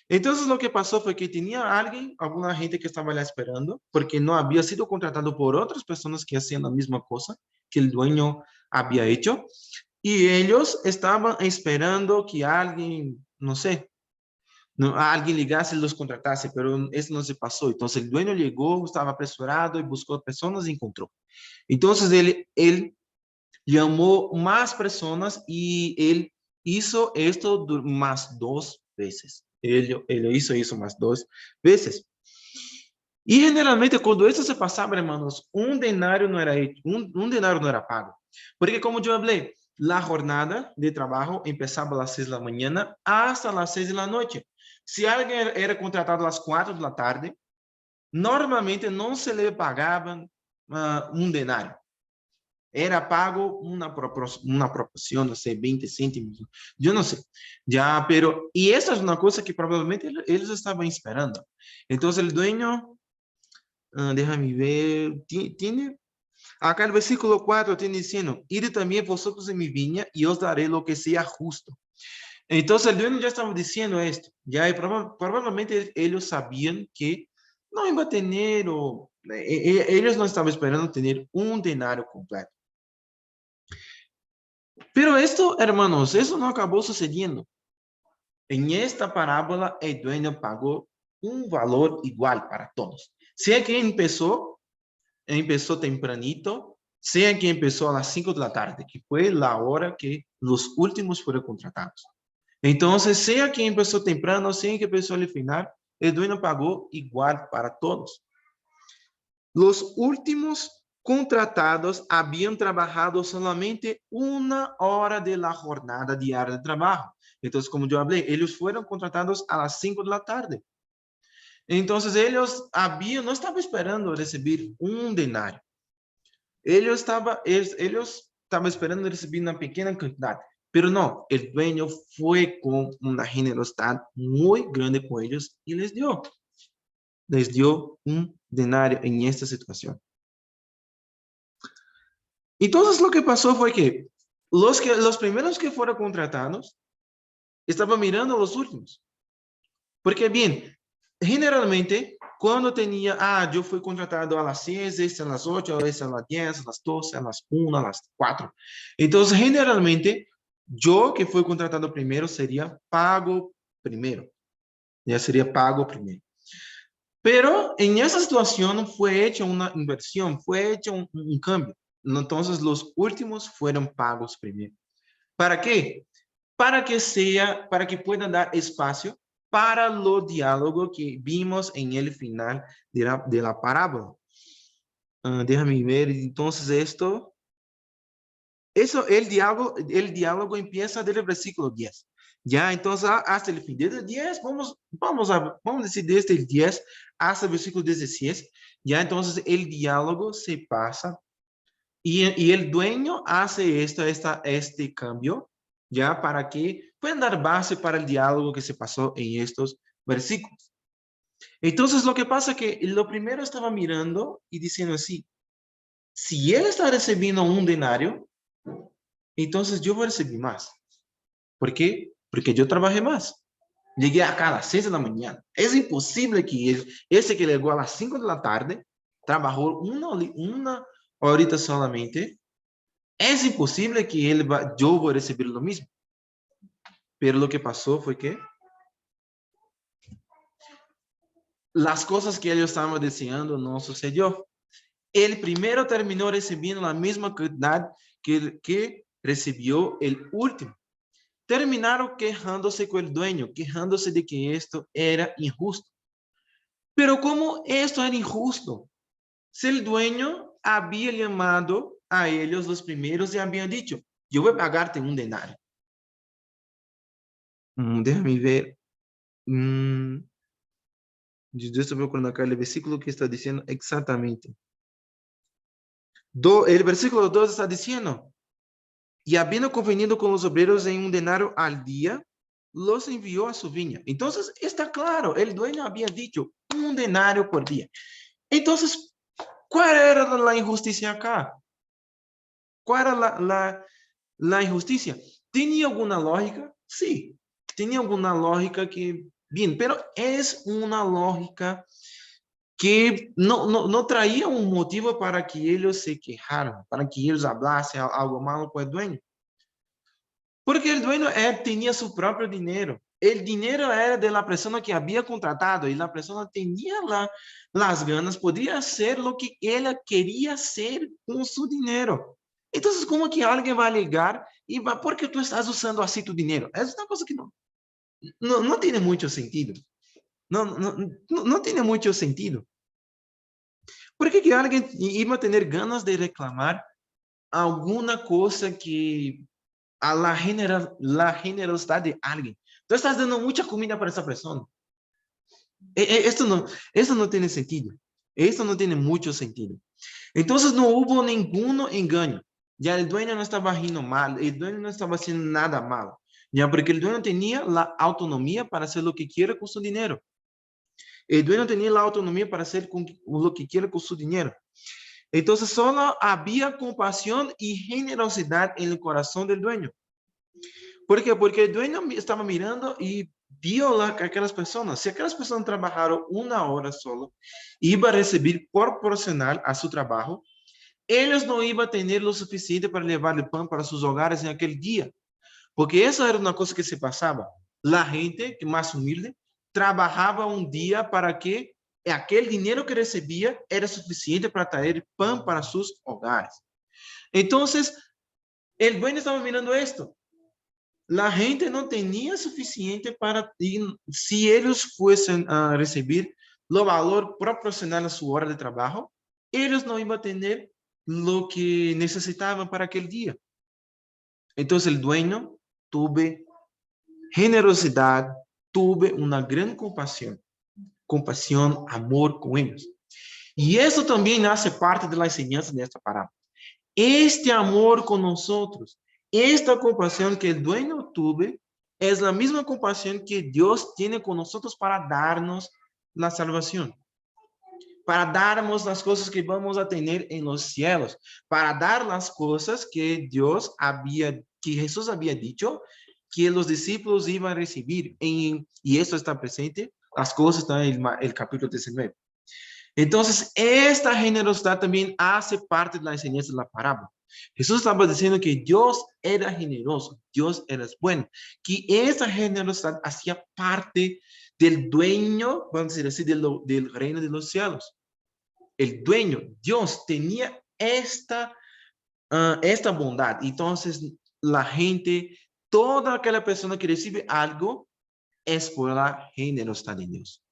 Entonces lo que pasó fue que tenía alguna gente que estaba allá esperando, porque no había sido contratado por otras personas que hacían la misma cosa que el dueño había hecho. Y ellos estaban esperando que alguien, no sé, no, a alguien ligase y los contratase, pero eso no se pasó. Entonces el dueño llegó, estaba apresurado y buscó personas y encontró. Entonces él llamó más personas y él hizo esto más 2 veces. Él hizo más 2 veces. Y generalmente cuando esto se pasaba, hermanos, un denario no era hecho, un denario no era pago. Porque como yo hablé, la jornada de trabajo empezaba a las 6 de la mañana hasta las 6 de la noche. Si alguien era contratado a las 4 de la tarde, normalmente no se le pagaban un denario. Era pago una proporción, no sé, 20 céntimos. Yo no sé. Ya, pero, y esa es una cosa que probablemente ellos estaban esperando. Entonces el dueño, déjame ver, tiene, acá el versículo 4 tiene diciendo, id también vosotros en mi viña y os daré lo que sea justo. Entonces el dueño ya estaba diciendo esto, ya y probablemente ellos sabían que no iba a tener, ellos no estaban esperando tener un denario completo. Pero esto, hermanos, eso no acabó sucediendo. En esta parábola, el dueño pagó un valor igual para todos. Sea que empezó tempranito, sea que empezó a las 5 de la tarde, que fue la hora que los últimos fueron contratados. Entonces, sea que empezó temprano, sea que empezó al final, el dueño pagó igual para todos. Los últimos contratados habían trabajado solamente 1 hora de la jornada diaria de trabajo. Entonces, como yo hablé, ellos fueron contratados a las 5 de la tarde. Entonces, ellos no estaban esperando recibir un denario. Ellos estaban esperando recibir una pequeña cantidad. Pero no, el dueño fue con una generosidad muy grande con ellos y les dio un denario en esta situación. Entonces lo que pasó fue que los primeros que fueron contratados estaban mirando a los últimos. Porque bien, generalmente cuando yo fui contratado a las 6, a las 8, a las 10, a las 12, a las 1, a las 4. Entonces generalmente yo que fui contratado primero sería pago primero. Ya sería pago primero. Pero en esa situación fue hecha una inversión, fue hecho un cambio. Entonces los últimos fueron pagos primero. ¿Para qué? Para que puedan dar espacio para los diálogos que vimos en el final de la parábola. Déjame ver, entonces el diálogo empieza desde el versículo 10. Ya, entonces hasta el fin. Desde el 10, vamos a decir desde el 10 hasta el versículo 16. Ya, entonces el diálogo se pasa y el dueño hace este cambio, ya, para que puedan dar base para el diálogo que se pasó en estos versículos. Entonces lo que pasa es que lo primero estaba mirando y diciendo así, si él está recibiendo un denario, entonces yo voy a recibir más. ¿Por qué? Porque yo trabajé más. Llegué acá a las 6 de la mañana. Es imposible que ese que llegó a las 5 de la tarde trabajó una horita solamente. Es imposible que yo voy a recibir lo mismo. Pero lo que pasó fue que las cosas que ellos estaban deseando no sucedió. El primero terminó recibiendo la misma cantidad que recibió el último. Terminaron quejándose con el dueño, quejándose de que esto era injusto. Pero ¿cómo esto era injusto? Si el dueño había llamado a ellos los primeros y habían dicho, yo voy a pagarte un denario. Déjame ver. Yo estoy buscando acá el versículo que está diciendo exactamente. El versículo 2 está diciendo, y habiendo convenido con los obreros en un denario al día, los envió a su viña. Entonces, está claro, el dueño había dicho un denario por día. Entonces, ¿cuál era la injusticia acá? ¿Cuál era la injusticia? ¿Tenía alguna lógica? Sí, tenía alguna lógica que, bien, pero es una lógica que no traía un motivo para que ellos se quejaran, para que ellos hablasen algo malo con el dueño. Porque el dueño tenía su propio dinero. El dinero era de la persona que había contratado y la persona tenía las ganas, podría hacer lo que ella quería hacer con su dinero. Entonces, ¿cómo que alguien va a alegar y va, porque tú estás usando así tu dinero? Es una cosa que no tiene mucho sentido. No tiene mucho sentido. ¿Por qué que alguien iba a tener ganas de reclamar alguna cosa que a la generosidad de alguien? Tú estás dando mucha comida para esa persona. Esto no tiene sentido. Esto no tiene mucho sentido. Entonces no hubo ningún engaño. Ya el dueño no estaba haciendo mal, el dueño no estaba haciendo nada malo. Ya porque el dueño tenía la autonomía para hacer lo que quiera con su dinero. El dueño tenía la autonomía para hacer lo que quiera con su dinero. Entonces solo había compasión y generosidad en el corazón del dueño. ¿Por qué? Porque el dueño estaba mirando y vio a aquellas personas. Si aquellas personas trabajaron una hora solo, iba a recibir proporcional a su trabajo. Ellos no iban a tener lo suficiente para llevar el pan para sus hogares en aquel día. Porque esa era una cosa que se pasaba. La gente que más humilde trabajaba un día para que aquel dinero que recibía era suficiente para traer pan para sus hogares. Entonces, el dueño estaba mirando esto. La gente no tenía suficiente para, si ellos fuesen a recibir lo valor proporcional a su hora de trabajo, ellos no iban a tener lo que necesitaban para aquel día. Entonces el dueño tuve generosidad, tuve una gran compasión, amor con ellos. Y eso también hace parte de la enseñanza de esta parábola. Este amor con nosotros, esta compasión que el dueño tuve, es la misma compasión que Dios tiene con nosotros para darnos la salvación, para darnos las cosas que vamos a tener en los cielos, para dar las cosas que que Jesús había dicho que los discípulos iban a recibir. Y esto está presente, las cosas están en el capítulo 19. Entonces, esta generosidad también hace parte de la enseñanza de la parábola. Jesús estaba diciendo que Dios era generoso, Dios era bueno, que esa generosidad hacía parte del dueño, vamos a decir así, del reino de los cielos. El dueño, Dios, tenía esta bondad. Entonces, la gente, toda aquella persona que recibe algo, es por la generosidad de Dios.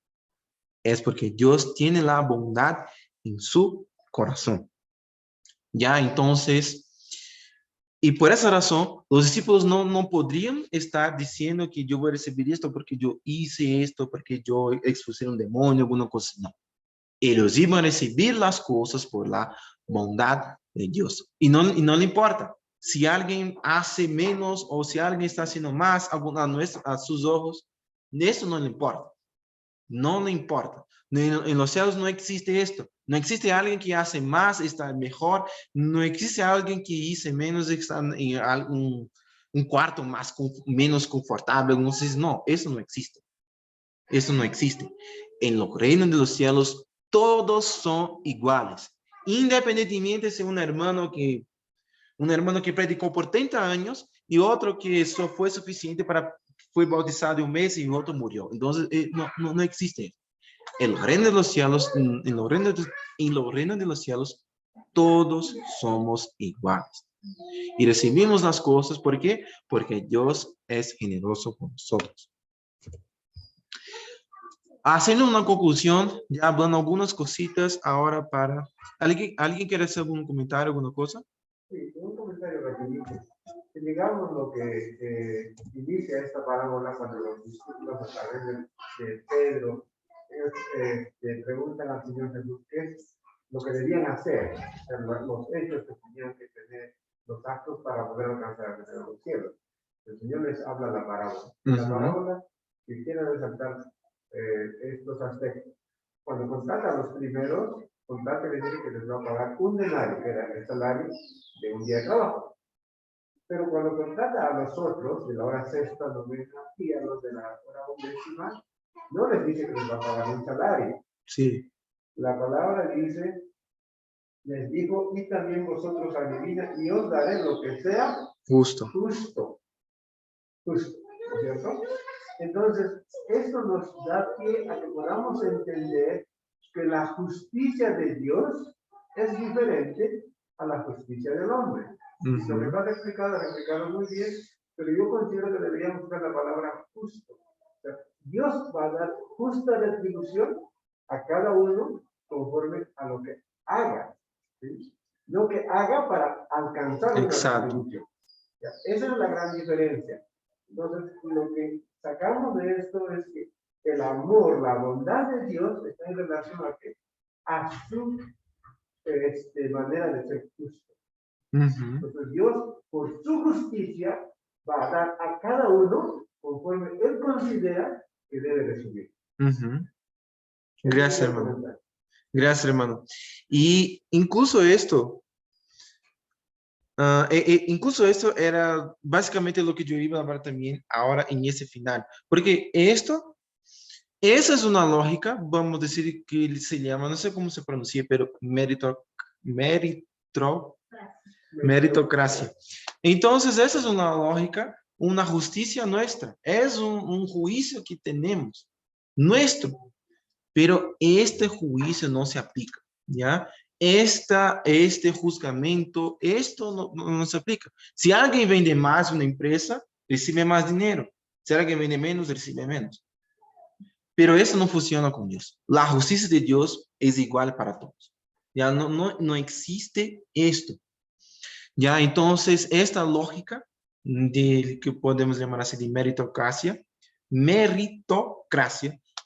Es porque Dios tiene la bondad en su corazón. Ya, entonces, y por esa razón, los discípulos no podrían estar diciendo que yo voy a recibir esto porque yo hice esto, porque yo expulsé un demonio, alguna cosa. No. Ellos iban a recibir las cosas por la bondad de Dios. Y no le importa si alguien hace menos o si alguien está haciendo más a sus ojos. Eso no le importa. No le importa. En los cielos no existe esto. No existe alguien que hace más, está mejor. No existe alguien que hice menos, está en un cuarto menos confortable. No, eso no existe. Eso no existe. En los reinos de los cielos, todos son iguales. Independientemente si un hermano que predicó por 30 años y otro que eso fue suficiente fue bautizado un mes y otro murió. Entonces, no existe. En los reinos de los cielos, en los reinos de los cielos, todos somos iguales. Y recibimos las cosas, ¿por qué? Porque Dios es generoso con nosotros. Haciendo una conclusión, ya hablando algunas cositas ahora para... ¿Alguien quiere hacer algún comentario, alguna cosa? Sí, un comentario rapidito. Digamos lo que inicia esta parábola cuando los discípulos a través de Pedro, ellos le preguntan al Señor Jesús qué es lo que debían hacer, los hechos que tenían que tener, los actos para poder alcanzar los cielos. El Señor les habla la parábola. La parábola quisiera resaltar estos aspectos. Cuando contrata a los primeros, contrata le dice que les va a pagar un denario, que era el salario de un día de trabajo. Pero cuando contrata a los otros, de la hora sexta, novena y a los de la hora undécima, no les dice que les va a pagar un salario. Sí. La palabra dice, les digo, y también vosotros adivinad, y os daré lo que sea Justo. justo. justo, ¿no es cierto? Entonces, esto nos da pie a que podamos entender que la justicia de Dios es diferente a la justicia del hombre. Y lo que tú has explicado muy bien, pero yo considero que deberíamos usar la palabra justo. O sea, Dios va a dar justa retribución a cada uno conforme a lo que haga, ¿sí? Lo que haga para alcanzar una retribución. ¿Ya? Esa es la gran diferencia. Entonces, lo que sacamos de esto es que el amor, la bondad de Dios está en relación a, que, a su manera de ser justo. Entonces, Dios, por su justicia, va a dar a cada uno conforme Él considera que debe recibir. Gracias, hermano. Gracias, hermano. Y incluso esto, incluso esto era básicamente lo que yo iba a hablar también ahora en ese final. Porque esa es una lógica, vamos a decir que se llama, no sé cómo se pronuncia, pero meritocracia. Entonces, esa es una lógica, una justicia nuestra. Es un juicio que tenemos, nuestro. Pero este juicio no se aplica, ¿ya? Este juzgamento, esto no se aplica. Si alguien vende más una empresa, recibe más dinero. Si alguien vende menos, recibe menos. Pero eso no funciona con Dios. La justicia de Dios es igual para todos. Ya no existe esto. Ya, entonces, esta lógica de que podemos llamar así de meritocracia,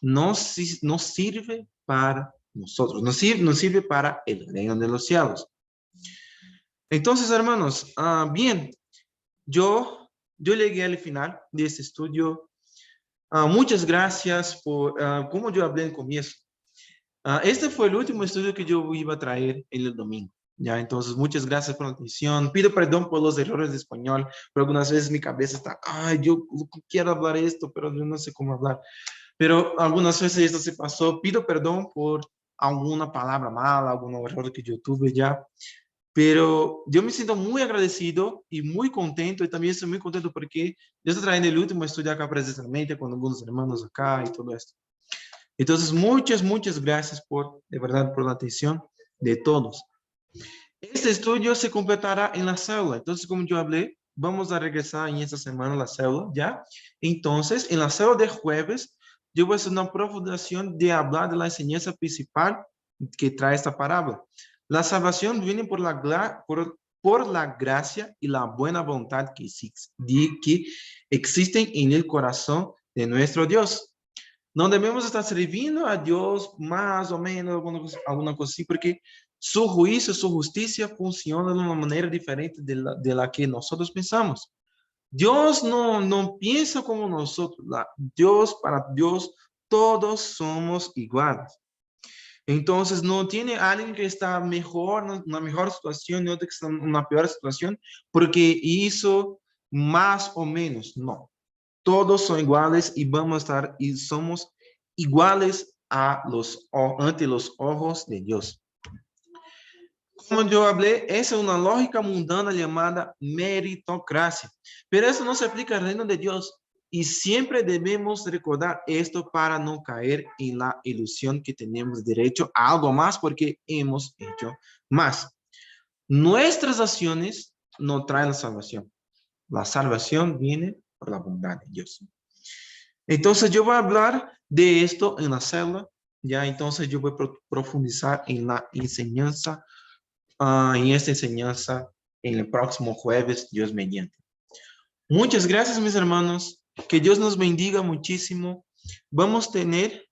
no sirve para nosotros, no sirve para el reino de los cielos. Entonces, hermanos, bien, yo llegué al final de este estudio. Muchas gracias por, como yo hablé en el comienzo, este fue el último estudio que yo iba a traer en el domingo. Ya, entonces, muchas gracias por la atención. Pido perdón por los errores de español, pero algunas veces mi cabeza está, yo quiero hablar esto, pero yo no sé cómo hablar. Pero algunas veces esto se pasó. Pido perdón por alguna palabra mala, algún error que yo tuve ya. Pero yo me siento muy agradecido y muy contento. Y también estoy muy contento porque yo estoy trayendo el último estudio acá presencialmente con algunos hermanos acá y todo esto. Entonces, muchas gracias de verdad, por la atención de todos. Este estudio se completará en la célula. Entonces, como yo hablé, vamos a regresar en esta semana a la célula, ¿ya? Entonces, en la célula de jueves, yo voy a hacer una profundización de hablar de la enseñanza principal que trae esta parábola. La salvación viene por la gracia y la buena voluntad que existen en el corazón de nuestro Dios. No debemos estar sirviendo a Dios más o menos, alguna cosa así, porque su juicio, su justicia funciona de una manera diferente de la que nosotros pensamos. Dios no piensa como nosotros. Para Dios, todos somos iguales. Entonces, no tiene alguien que está mejor, en una mejor situación y otro que está en una peor situación, porque hizo más o menos. No. Todos son iguales y somos iguales ante los ojos de Dios. Como yo hablé, esa es una lógica mundana llamada meritocracia. Pero eso no se aplica al reino de Dios. Y siempre debemos recordar esto para no caer en la ilusión que tenemos derecho a algo más porque hemos hecho más. Nuestras acciones no traen la salvación. La salvación viene por la bondad de Dios. Entonces yo voy a hablar de esto en la célula, ya entonces yo voy a profundizar en la enseñanza, en esta enseñanza en el próximo jueves, Dios mediante. Muchas gracias, mis hermanos, que Dios nos bendiga muchísimo. Vamos a tener